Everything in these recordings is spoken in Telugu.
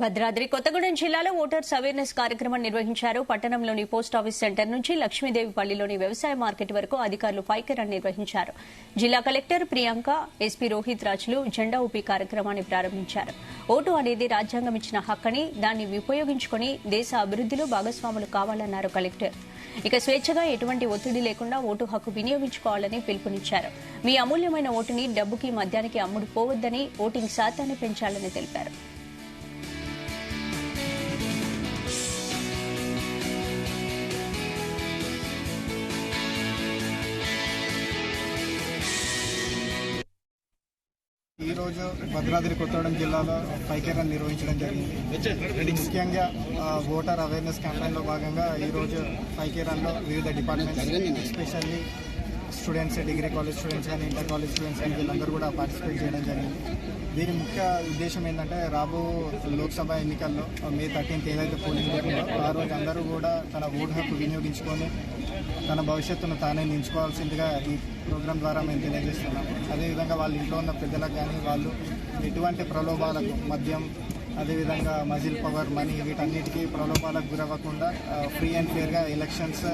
భద్రాద్రి కొత్తగూడెం జిల్లాలో ఓటర్స్ అవేర్నెస్ కార్యక్రమం నిర్వహించారు. పట్టణంలోని పోస్టాఫీస్ సెంటర్ నుంచి లక్ష్మీదేవిపల్లిలోని వ్యవసాయ మార్కెట్ వరకు అధికారులు పైకెరన్ నిర్వహించారు. జిల్లా కలెక్టర్ ప్రియాంక, ఎస్పీ రోహిత్ రాజులు జెండా ఊపి కార్యక్రమాన్ని ప్రారంభించారు. ఓటు అనేది రాజ్యాంగం ఇచ్చిన హక్కని, దాన్ని ఉపయోగించుకుని దేశ అభివృద్దిలో భాగస్వాములు కావాలన్నారు కలెక్టర్. ఇక స్వేచ్ఛగా ఎటువంటి ఒత్తిడి లేకుండా ఓటు హక్కు వినియోగించుకోవాలని పిలుపునిచ్చారు. మీ అమూల్యమైన ఓటుని డబ్బుకి, మద్యానికి అమ్ముడు పోవద్దని, ఓటింగ్ శాతాన్ని పెంచాలని తెలిపారు. ఈ రోజు భద్రాద్రి కొత్తగూడెం జిల్లాలో పైకెరన్ నిర్వహించడం జరిగింది. ముఖ్యంగా ఓటర్ అవేర్నెస్ క్యాంపెయిన్లో భాగంగా ఈరోజు పైకెరన్లో వివిధ departments, especially students, degree college students కానీ, ఇంటర్ కాలేజ్ స్టూడెంట్స్ కానీ వీళ్ళందరూ కూడా పార్టిసిపేట్ చేయడం జరిగింది. దీని ముఖ్య ఉద్దేశం ఏంటంటే రాబో లోక్సభ ఎన్నికల్లో మే 13th ఏదైతే పోలింగ్ డే ఉందో ఆ రోజు అందరూ కూడా తన ఓటు హక్కు వినియోగించుకొని తన భవిష్యత్తును తానే నించుకోవాల్సిందిగా ఈ ప్రోగ్రాం ద్వారా మేము తెలియజేస్తున్నాము. అదేవిధంగా వాళ్ళ ఇంట్లో ఉన్న పెద్దలకు కానీ వాళ్ళు ఎటువంటి ప్రలోభాలకు, మద్యం, అదేవిధంగా మజిల్ పవర్, మనీ వీటన్నిటికీ ప్రలోభాలకు గురవ్వకుండా ఫ్రీ అండ్ ఫేర్గా ఎలక్షన్స్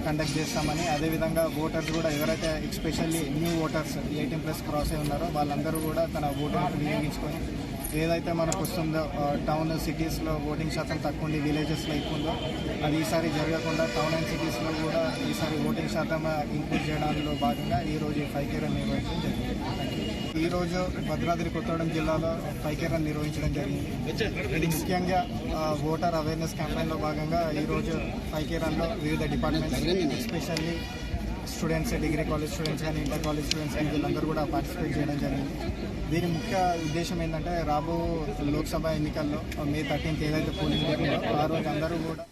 కండక్ట్ చేస్తామని, అదేవిధంగా ఓటర్స్ కూడా ఎవరైతే ఎస్పెషల్లీ న్యూ ఓటర్స్ 18+ క్రాస్ అయి ఉన్నారో వాళ్ళందరూ కూడా తన ఓటును వినియోగించుకొని ఏదైతే మనకు వస్తుందో టౌన్, సిటీస్లో ఓటింగ్ శాతం తక్కువ ఉండి విలేజెస్లో ఎక్కువ ఉందో అది ఈసారి జరగకుండా టౌన్ అండ్ సిటీస్లో కూడా ఈసారి ఓటింగ్ శాతం ఇంక్రీజ్ చేయడంలో భాగంగా ఈరోజు పైకెరన్ నిర్వహించడం జరిగింది. ఈరోజు భద్రాద్రి కొత్తగూడెం జిల్లాలో పైకెరన్ నిర్వహించడం జరిగింది. ముఖ్యంగా ఓటర్ అవేర్నెస్ క్యాంపెయిన్లో భాగంగా ఈరోజు పైకెరన్లో వివిధ departments, especially students, degree college students కానీ, ఇంటర్ కాలేజ్ స్టూడెంట్స్ కానీ వీళ్ళందరూ కూడా పార్టిసిపేట్ చేయడం జరిగింది. దీని ముఖ్య ఉద్దేశం ఏంటంటే రాబో లోక్సభ ఎన్నికల్లో మే 13th ఏదైతే పోలింగ్ డే ఉందో ఆ రోజు అందరూ కూడా